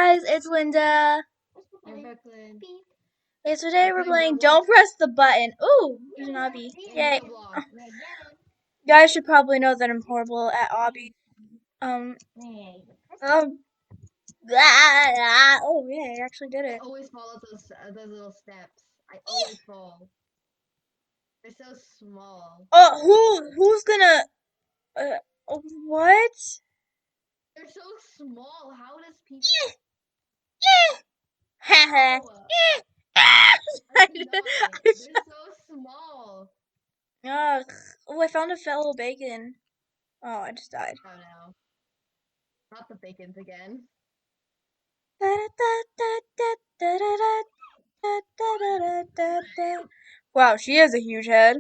guys, it's Linda. I'm Brooklyn. Okay, so today we're playing Don't Press the Button. Ooh, there's an obby. Yay. You guys should probably know that I'm horrible at obbies. Oh yeah, I actually did I it. always follow those little steps. I always fall. They're so small. Oh, who's gonna, what? They're so small. How does people? Haha. I cannot. They're so small. Ugh. Oh, I found a fellow bacon. Oh, I just died. Oh no. Not the bacons again. Wow, she has a huge head.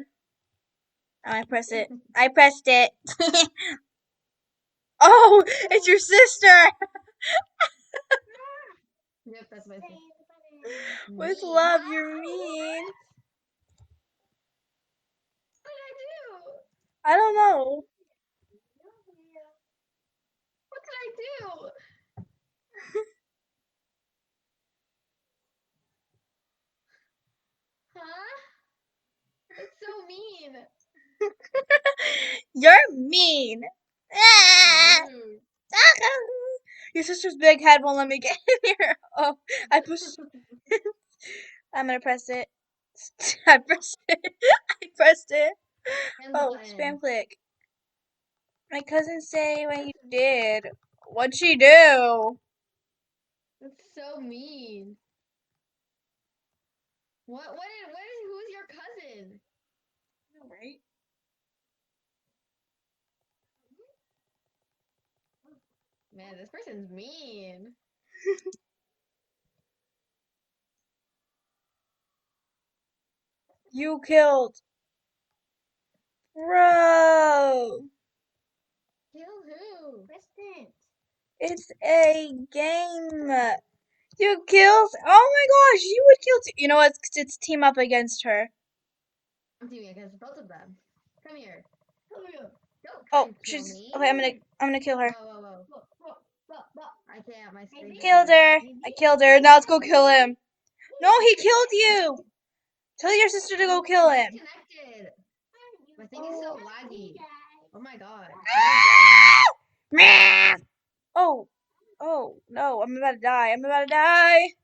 I press it. I pressed it. Oh, it's your sister. Yep, that's my sister. With Mean. love, you're mean. What did I do? I don't know. What did I do? Huh? It's so mean. You're mean. Rude. Your sister's big head won't let me get in here. Oh, I pushed. I'm gonna press it. I pressed it. I pressed it. Oh, spam click. My cousin say what you did. What'd she do? That's so mean. Who's your cousin? Right? Man, this person's mean. You killed. Bro. Kill who? Kristen. It's a game. You killed. Oh my gosh, you would kill. You know what? It's team up against her. I'm teaming against both of them. Come here. Come here. Don't Oh, kill she's me. okay. I'm gonna kill her. Whoa. I can't. My screen. Killed her. I killed her. Now let's go kill him. No, he killed you. Tell your sister to go kill him. Disconnected. My thing is so laggy. Oh my god. Oh, no, I'm about to die. I'm about to die.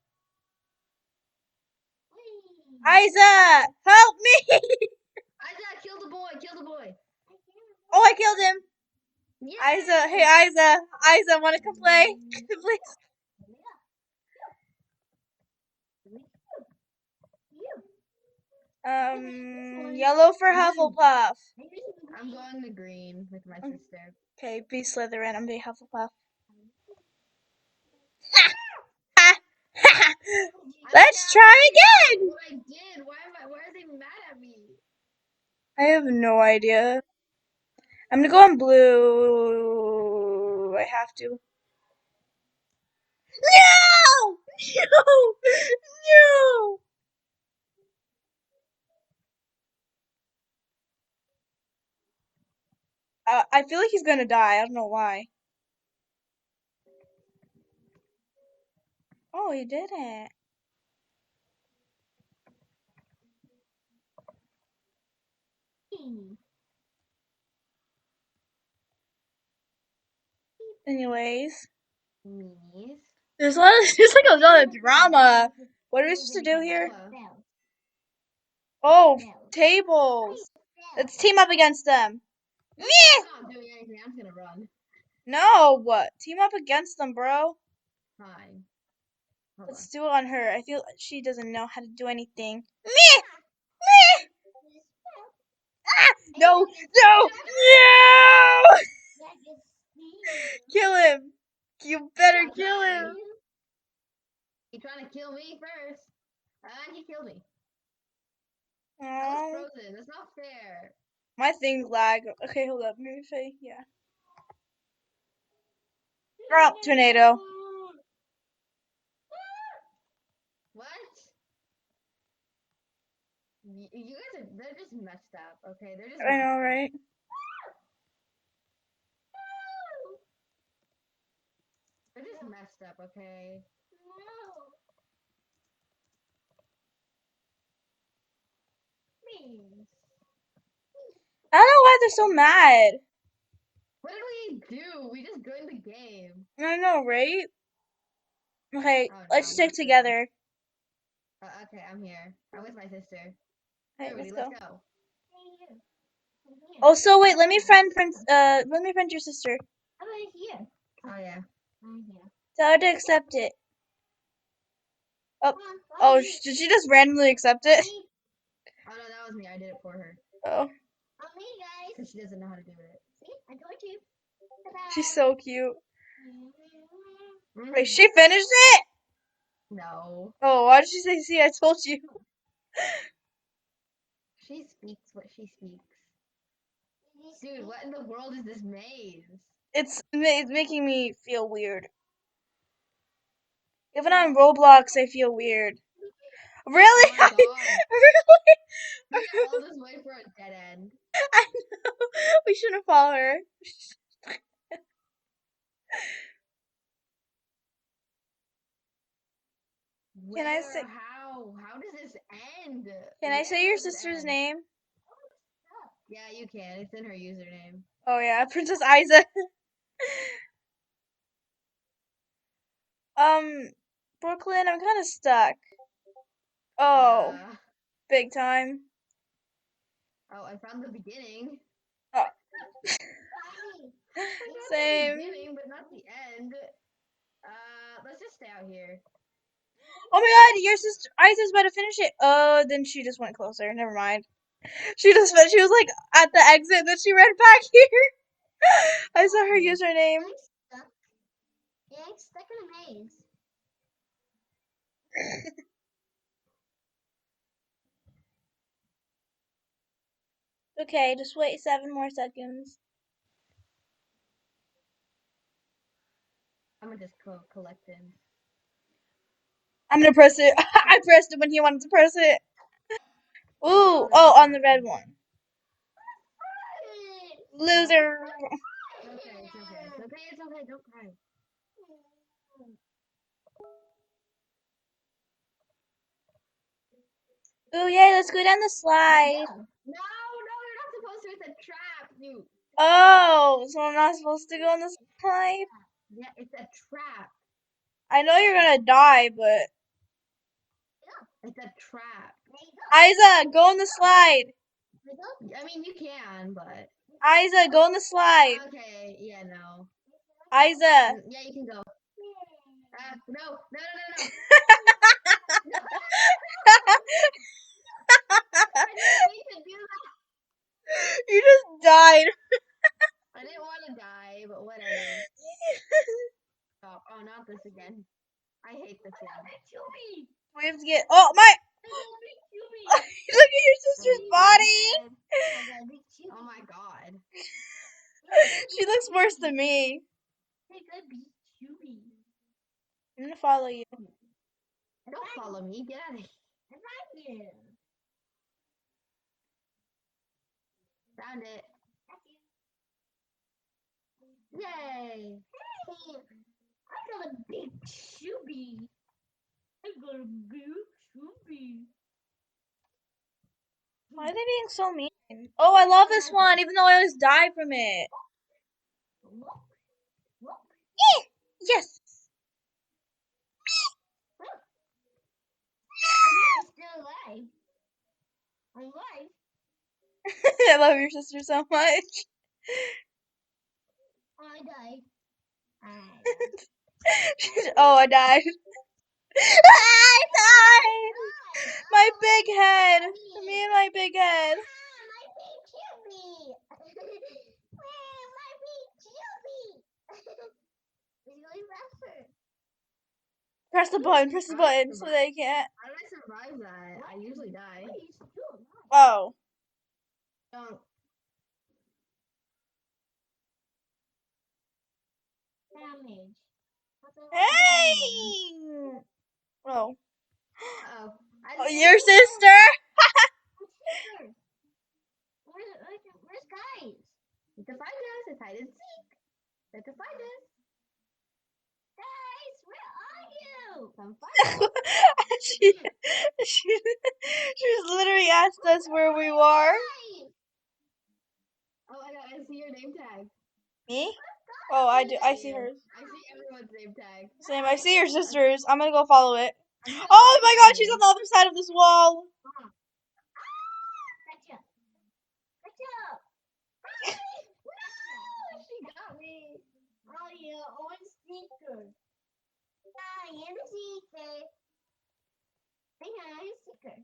Isa, help me. Isaac, kill the boy. Kill the boy. Oh, I killed him. Yeah. Isa, hey Isa, wanna come play? Please. Yellow for Hufflepuff. I'm going to green with my sister. Okay, be Slytherin. I'm being Hufflepuff. Let's try again. What I did? Why are they mad at me? I have no idea. I'm gonna go on blue. I have to. No! No! No! I feel like he's gonna die. I don't know why. Oh, he didn't. Anyways, there's like a lot of drama. What are we supposed to do here? Oh, tables. Let's team up against them. I'm not doing anything. I'm gonna run. No, what? Team up against them, bro. Fine. Let's do it on her. I feel she doesn't know how to do anything. No! Kill him! You better kill him! He's trying to kill me first. And he killed me. I Aww. was frozen. That's not fair. My thing's lag. Okay, hold up. Maybe say, yeah. Drop, tornado. What? You guys they're just messed up, okay? They're just I know, right? They're just is messed up, okay? No. Please. I don't know why they're so mad. What did we do? We just joined the game. I know, right? Okay, Oh, no, let's stick not them. together. Okay, I'm here. I'm with my sister. Okay, Everybody, let's go. let's go. Hey, you. I'm here. Oh, so wait, let me friend your sister. I'm right here. Oh, yeah. I'm here. Tell her to accept it. Oh, Come on, oh, follow me. did she just randomly accept it? Me. Oh, no, that was me. I did it for her. Oh, Follow me, guys. Because she doesn't know how to do it. See, I told you. Ta-da. she's so cute. Mm, Wait, she finished it? No. Oh, why did she say, see, I told you? She speaks what she speaks. Dude, what in the world is this maze? It's making me feel weird. Even on Roblox, I feel weird. Really? Oh my god. Really? We got all this way for a dead end. I know. We shouldn't follow her. Can I say? How? How does this end? Can I say your Where does it sister's end? name? Yeah, you can. It's in her username. Oh yeah, Princess Isa. Brooklyn, I'm kind of stuck. Oh, Uh, big time. oh, I found the beginning. Oh, Follow me. I found the same. beginning, but not the end. Let's just stay out here. Oh my God, your sister Isa's about to finish it. Oh, then she just went closer. Never mind. She just went. She was like at the exit, then she ran back here. I saw her username. I'm stuck. Yeah, I'm stuck in a maze. Okay, just wait 7 more seconds. I'm gonna just collect him. I'm gonna press it. I pressed it when he wanted to press it. Ooh, oh, on the red one. Loser. Okay, it's okay. It's okay. It's okay. Don't cry. Ooh, yay, let's go down the slide. No, you're not supposed to. It's a trap, you. Oh, so I'm not supposed to go on the slide? Yeah, it's a trap. I know you're gonna die, but... It's a trap. Isa, go on the slide. I mean, you can, but. Isa, go on the slide. Okay, yeah, no. Isa. Yeah, you can go. No. I didn't mean to do that. You just died. I didn't want to die, but whatever. Stop. Oh, not this again. I hate this one. We have to get... Oh, my... Look at your sister's body. Oh my god. She looks worse than me. I'm gonna follow you. Don't follow me. Get out of here. Found it. Yay. I got a big chubby. I got a big chubby. Why are they being so mean? Oh, I love this one, even though I always die from it. Yes. I'm still alive. I'm alive. I love your sister so much. I died. Oh, I died. I died. My big head. Me and my big head. My big chubby. My big chubby. It's going faster. Press the button. Press the button so they can't. How did I survive that? I usually die. Oh. Don't. Damage. Hey. Oh. Uh-oh. Oh, your sister. Where's guys? You can find us. It's hide and seek. You can find us. Come find she, she's literally asked us where we were. Oh, I see your name tag. Me? Oh, I do. I see Yeah. hers. I see everyone's name tag. Same. I see your sister's. I'm gonna go follow it. I'm so Oh my god, she's excited. on the other side of this wall. Gotcha. Gotcha. No, she got me. Oh, your own sticker. I am a seeker. I am a seeker.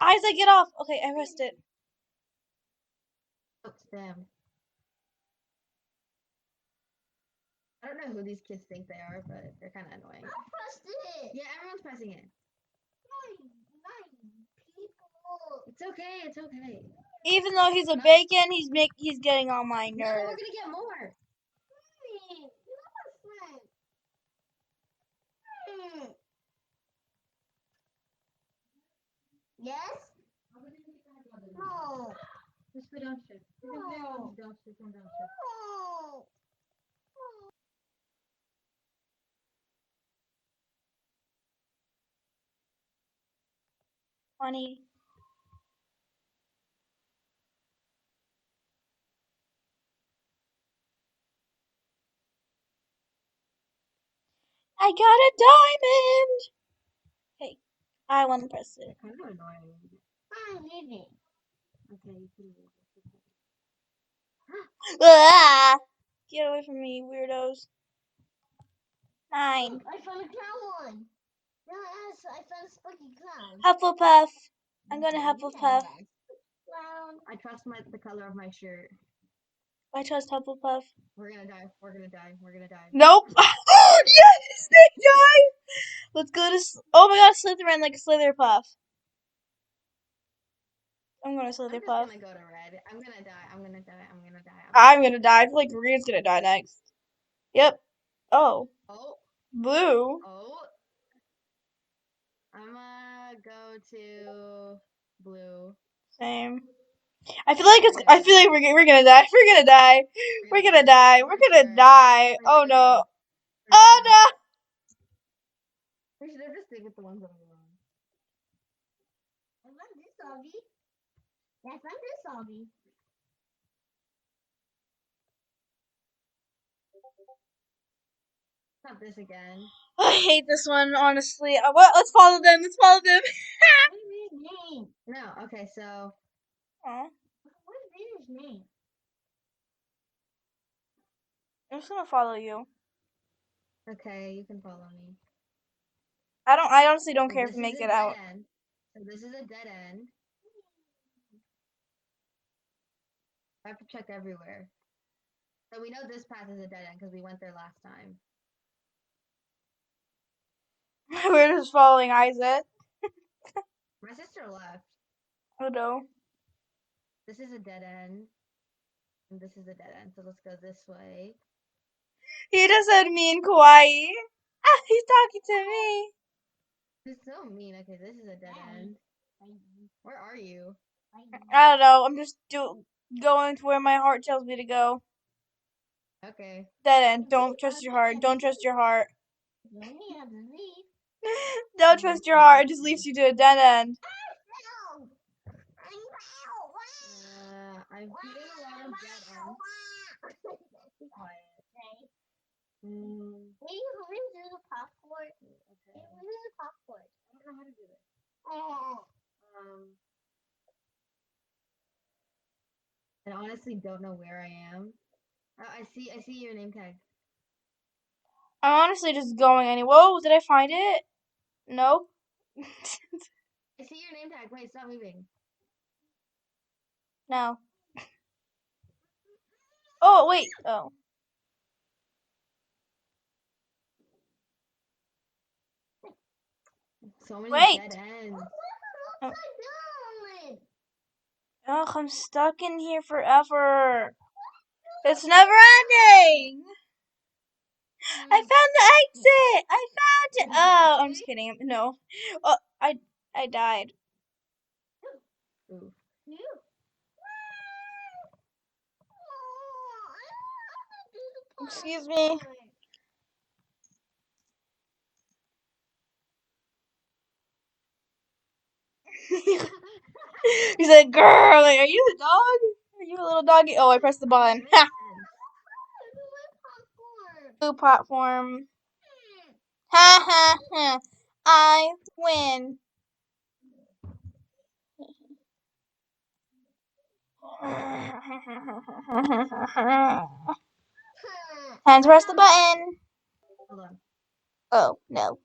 Isaac, get off. Okay, I pressed it. Oh, damn. I don't know who these kids think they are, but they're kind of annoying. I pressed it. Yeah, everyone's pressing it. Nine people. It's okay. It's okay. Even though he's a bacon, he's getting on my No, we're nerves. gonna get more. You're my friend. Hmm. Yes? No. Just go downstairs. You can play around downstairs. Come downstairs. No. Funny. I got a diamond. Hey, I want to press it. Kind of annoying. I'm leaving. Okay, you can leave. Ah! Get away from me, weirdos. Mine. I found a clown one. No, I found a spooky clown. Hufflepuff. I'm gonna Hufflepuff. Clown. I trust the color of my shirt. I trust Hufflepuff. We're gonna die. We're gonna die. We're gonna die. Nope. Yes, they died. Let's go to. Oh my god, Slytherin like a Slitherpuff. I'm gonna I'm just Slitherpuff. gonna go to red. I'm gonna die. I'm gonna die. I'm gonna die. I'm gonna die. I feel like Green's gonna die next. Yep. Oh. Oh. Blue. Oh. I'm gonna go to blue. Same. I feel like we're gonna die. We're gonna die. We're gonna die. We're gonna die. Oh no. Oh no. We should have just stick with the ones that are wrong. I found this zombie. I found this zombie. Not this again. I hate this one, honestly. What? Let's follow them. Let's follow them. What is his name? No. Okay. So. Aw, What is his name? I'm just gonna follow you. Okay, you can follow me. I honestly don't So care this if you is make a it dead out. end. So this is a dead end. I have to check everywhere. So we know this path is a dead end because we went there last time. We're just following Isaac. My sister left. Oh no. This is a dead end. And this is a dead end. So let's go this way. He just said me and Kawaii. Ah, he's talking to me. This is so mean. Okay, this is a dead end. Where are you? I don't know. I'm just going to where my heart tells me to go. Okay. Dead end. Don't trust your heart. Don't trust your heart. You only have to leave. Don't trust your heart. It just leads you to a dead end. No. I'm hitting a lot of dead ends. Be quiet. Mm, Maybe you can do the popcorn. okay. You do the popcorn. I don't know how to do this. Oh. I honestly don't know where I am. I see your name tag. I'm honestly just going anyway. Whoa, did I find it? Nope. I see your name tag. Wait, stop moving. No. Oh, wait. Oh. So many Wait. dead ends. Oh. Upside down. Ugh, I'm stuck in here forever. It's never ending. I found the exit. I found it. Oh, I'm just kidding. No. Oh, I died. Ooh. You. Excuse me. He said, girl, like, are you the dog? Are you a little doggy? Oh, I pressed the button. Makes sense. Blue platform. Ha ha ha. I win. Time to press the button. Hold on. Oh, no.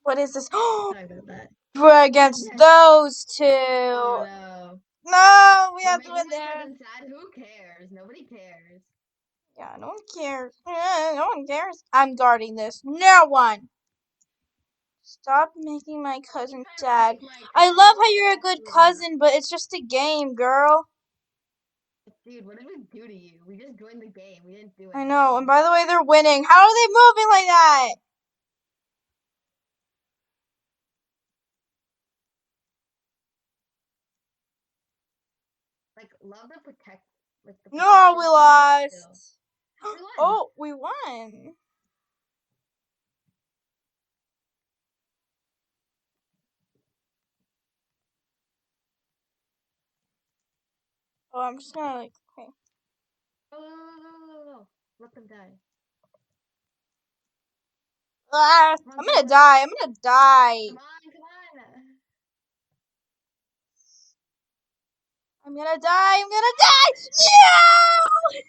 What is this? Sorry about that. We're against those two. Oh no. No, we You're have to making win my there. cousin sad. Who cares? Nobody cares. Yeah, no one cares. No one cares. I'm guarding this. No one. Stop making my cousin sad. I love how you're a good cousin, but it's just a game, girl. Dude, what did we do to you? We just joined the game. We didn't do I anything. know, and by the way, they're winning. How are they moving like that? Like, love the protect. Like the No, protection we thing, but still. lost. We won. Oh, we won. Oh, I'm just gonna like, okay. Oh, let them die. Ah, Come on, I'm come gonna on. die. I'm gonna die. Come on, come on. I'm gonna die. I'm gonna die. No!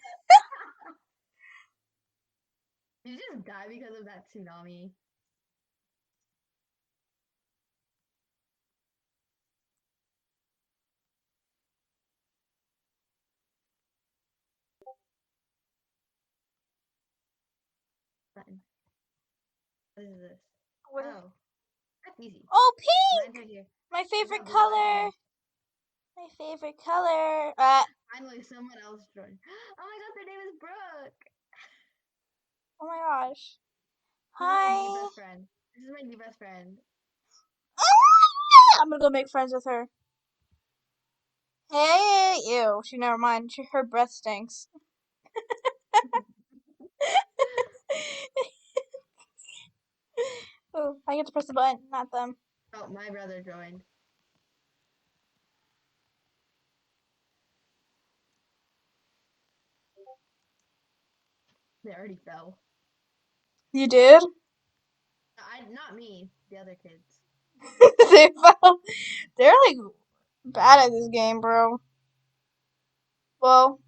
Did you just die because of that tsunami? Button. What is this? What is- Oh, that's easy. Oh, Mine's pink! right here. My favorite got blue right color. here. My favorite color. Finally, someone else joined. Oh my god, their name is Brooke. Oh my gosh. This is my new Hi. best friend. This is my new best friend. I'm gonna go make friends with her. Hey, ew. She never mind. Her breath stinks. Oh, I get to press the button, not them. Oh, my brother joined. They already fell. You did? Not me. The other kids. They fell. They're like bad at this game, bro. Well,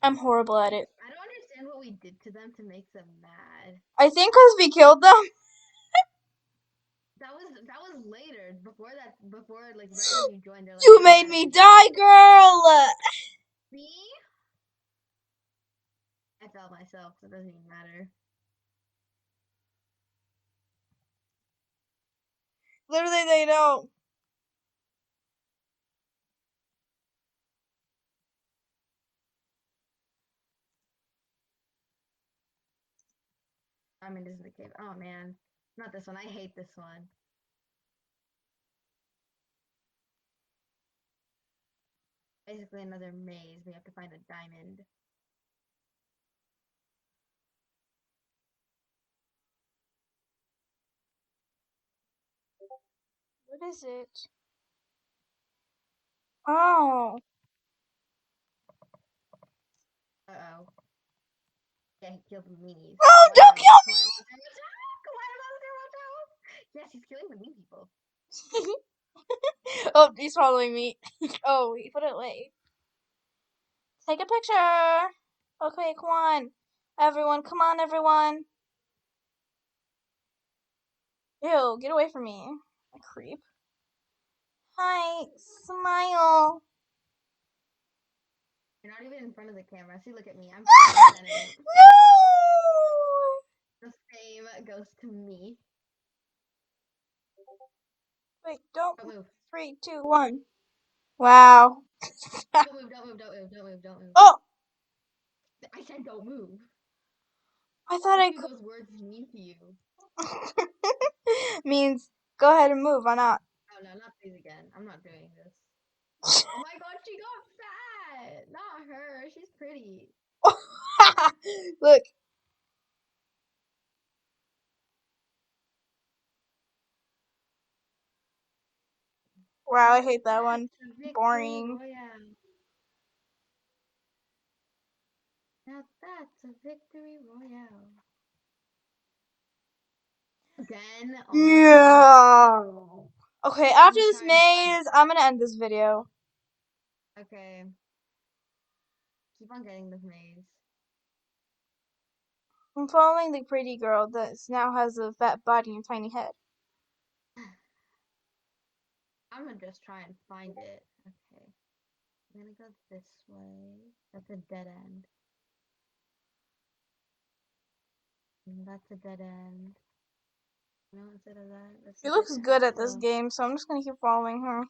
I'm horrible at it. I don't understand what we did to them to make them mad. I think because we killed them. That was later. Before like right when you joined, they're like, You "You're made mad me at me." die, girl. Me? I felt myself, so it doesn't even matter. Literally, they don't. I mean, this is the cave. Oh man, not this one. I hate this one. Basically, another maze. We have to find a diamond. What is it? Oh. Uh-oh. Yeah, he killed the meanies. Oh, don't kill Kawaii monster, watch out! Yes, he's killing the mean people. me! Oh, he's following me. Oh, he put it away. Take a picture. Okay, come on. Everyone, come on, everyone. Ew, get away from me. A creep. Hi, smile. You're not even in front of the camera. See, look at me. I'm front and center. No! The same goes to me. Wait, don't. Don't move. 3, 2, 1. Wow. Don't move, don't move, don't move, don't move, don't move. Oh! I said don't move. I thought I What do those words mean to you? could. Means go ahead and move. Why not? Oh no, not these again. I'm not doing this. Oh my god, she got that? Not her. She's pretty. Look. Wow, I hate that one. That's a victory Boring. royale. Now that's a victory royale. Again? Oh my god. Yeah. Okay, after I'm this trying to find- maze, I'm gonna end this video. Okay. Keep on getting this maze. I'm following the pretty girl that now has a fat body and tiny head. I'm gonna just try and find it. Okay. I'm gonna go this way. That's a dead end. And that's a dead end. No, instead of that, that's She a looks dead good end. at this So, game, so I'm just gonna keep following her.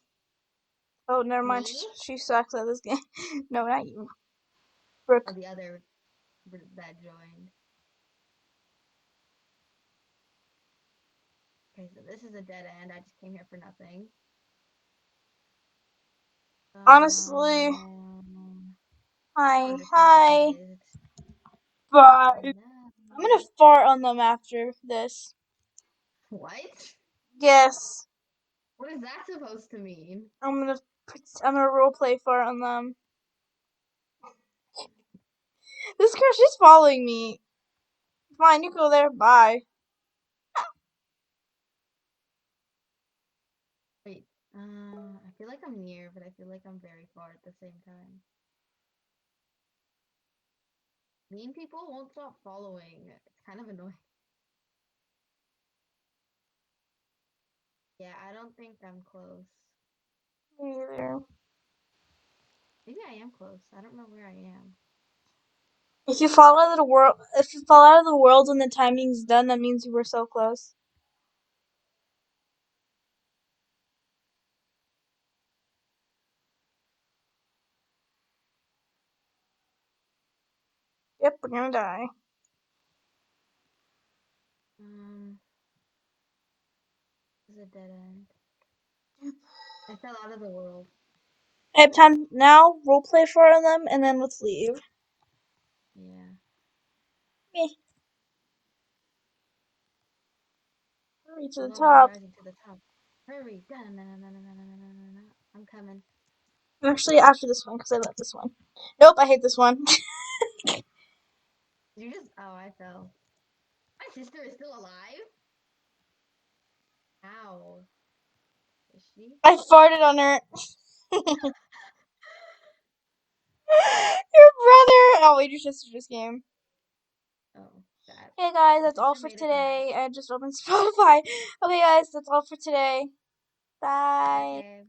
Oh, never mind. me? She sucks at this game. No, not you. Or Brooke. the other that joined. Okay, so this is a dead end. I just came here for nothing. Honestly, I hi, don't understand hi, this maze. bye. No. I'm gonna fart on them after this. What? Yes, What is that supposed to mean? I'm gonna roleplay fart on them. This girl, she's following me. Fine, you go there. Bye. Wait, I feel like I'm near, but I feel like I'm very far at the same time. Mean people won't stop following. It's kind of annoying. Yeah, I don't think I'm close. Me neither. Maybe I am close. I don't know where I am. If you fall out of the world, if you fall out of the world when the timing's done, that means you were so close. Yep, we're gonna die. This is a dead end. I fell out of the world. I have time now. Roleplay fart on them, and then let's leave. Yeah. Me. Hurry to the Love is top. rising to the top. Hurry! Da-na-na-na-na-na-na-na-na-na. I'm coming. Actually, after this one, because I love this one. Nope, I hate this one. Did you just? Oh, I fell. My sister is still alive? How? Is she? I farted on her. Your brother. Oh wait, your sister just came. Oh, sad. Hey guys, My that's all sister for made it nice. today. I just opened Spotify. Okay guys, that's all for today. Bye. Okay.